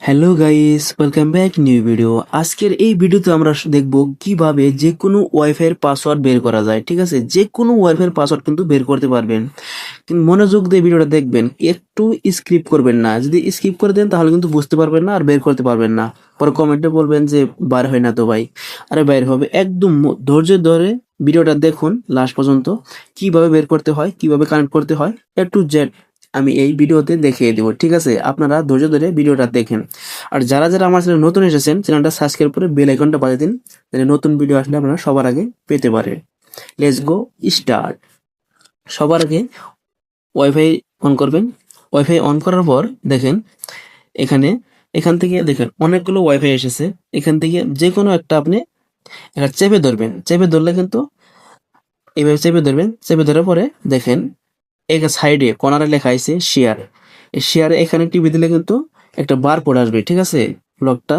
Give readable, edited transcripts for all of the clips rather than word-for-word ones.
Hello guys, welcome back new video. আজকের এই ভিডিওতে আমরা দেখব কিভাবে যে কোনো ওয়াইফাই এর পাসওয়ার্ড বের করা যায়। ঠিক আছে, যে কোনো ওয়াইফাই এর পাসওয়ার্ড কিন্তু বের করতে পারবেন, কিন্তু মনোযোগ দিয়ে ভিডিওটা দেখবেন, একটু স্কিপ করবেন না। যদি স্কিপ করে দেন তাহলে কিন্তু বুঝতে পারবেন না আর বের করতে পারবেন না। পরে কমেন্টে বলবেন যে বার হয় না তো ভাই। আরে বাইর হবে, একদম ধৈর্য ধরে ভিডিওটা দেখুন লাস্ট পর্যন্ত। কিভাবে বের করতে হয়, কিভাবে কানেক্ট করতে হয়, এ টু জেড আমি এই ভিডিওতে দেখিয়ে দেবো। ঠিক আছে, আপনারা ধৈর্য ধরে ভিডিওটা দেখেন। আর যারা যারা আমার চ্যানেল নতুন এসেছেন, চ্যানেলটা সাবস্ক্রাইব করে বেল আইকনটা বাজিয়ে দিন, যাতে নতুন ভিডিও আসলে আপনারা সবার আগে পেতে পারে। Let's go start. সবার আগে ওয়াইফাই অন করবেন। ওয়াইফাই অন করার পর দেখেন এখান থেকে দেখেন অনেকগুলো ওয়াইফাই এসেছে। এখান থেকে যে কোনো একটা আপনি একটা চেপে ধরবেন। চেপে ধরলে কিন্তু এইভাবে চেপে ধরবেন। চেপে ধরার পরে দেখেন এই সাইডে কর্নারে লেখা আছে শেয়ার। এই শেয়ারে এখানে টিপে দিলে কিন্তু একটা বারকোড আসবে। ঠিক আছে, লকটা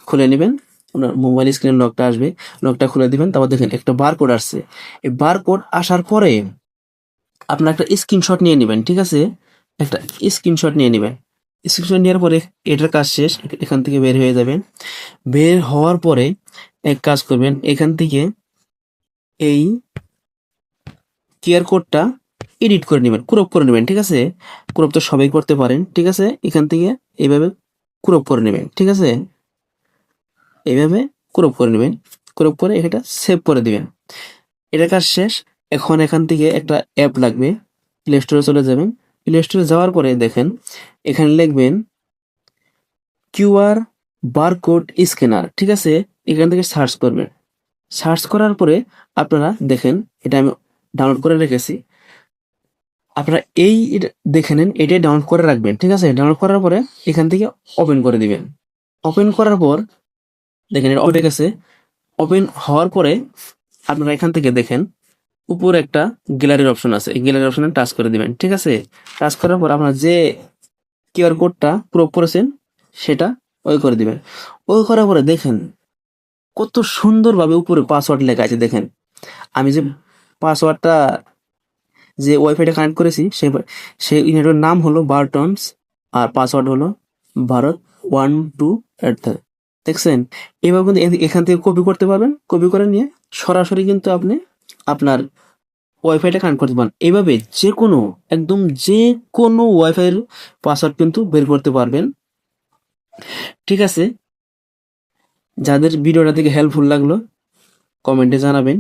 খুলে নেবেন, আপনার মোবাইল স্ক্রিন লকটা আসবে, লকটা খুলে দিবেন। তারপর দেখেন একটা বারকোড আসছে। এই বারকোড আসার পরে আপনার একটা স্ক্রিনশট নিয়ে নেবেন। ঠিক আছে, একটা স্ক্রিনশট নিয়ে নেবেন। স্ক্রিনশট নেওয়ার পরে এটার কাজ শেষ, এখান থেকে বের হয়ে যাবেন। বের হওয়ার পরে এক কাজ করবেন, এখান থেকে এই কিউআর কোডটা এডিট করে নেবেন, ক্রপ করে নেবেন। ঠিক আছে, ক্রপ তো সবাই করতে পারেন। ঠিক আছে, এখান থেকে এইভাবে ক্রপ করে নেবেন। ঠিক আছে, এইভাবে ক্রপ করে নেবেন। ক্রপ করে এটা সেভ করে দিবেন। এটার কাজ শেষ। এখন এখান থেকে একটা অ্যাপ লাগবে, প্লে স্টোরে চলে যাবেন। প্লে স্টোরে যাওয়ার পরে দেখেন এখানে লিখবেন কিউআর বারকোড স্ক্যানার। ঠিক আছে, এখান থেকে সার্চ করবেন। সার্চ করার পরে আপনারা দেখেন, এটা আমি ডাউনলোড করে রেখেছি। আপনারা দেখে নেন, এটাই ডাউনলোড করে রাখবেন। ঠিক আছে, ডাউনলোড করার পরে এখান থেকে ওপেন করে দিবেন। ওপেন করার পর দেখেন এটা ওপেন গেছে। ওপেন হওয়ার পরে আপনারা এখান থেকে দেখেন উপরে একটা গ্যালারির অপশন আছে, এই গ্যালারি অপশনে টাচ করে দিবেন। ঠিক আছে, টাচ করার পর আপনারা যে কিউআর কোডটা ক্রপ করেছেন সেটা ওই করে দিবেন। ওই করার পরে দেখেন কত সুন্দরভাবে উপরে পাসওয়ার্ড লেখা আছে। দেখেন আমি যে পাসওয়ার্ডটা, যে ওয়াইফাইটা কানেক্ট করেছি সেই নেটওয়ার্কের নাম হলো বারটনস, আর পাসওয়ার্ড হলো ভারত 12 দেখছেন। এবার কিন্তু এখান থেকে কপি করতে পারবেন। কপি করে নিয়ে সরাসরি কিন্তু আপনি আপনার ওয়াইফাইটা কানেক্ট করতে পারেন। এইভাবে যে কোনো, একদম যে কোনো ওয়াইফাইয়ের পাসওয়ার্ড কিন্তু বের করতে পারবেন। ঠিক আছে, যাদের ভিডিওটা থেকে হেল্পফুল লাগলো কমেন্টে জানাবেন।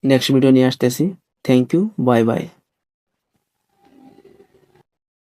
নেক্সট ভিডিও নিয়ে আসতেছি। Thank you, bye by.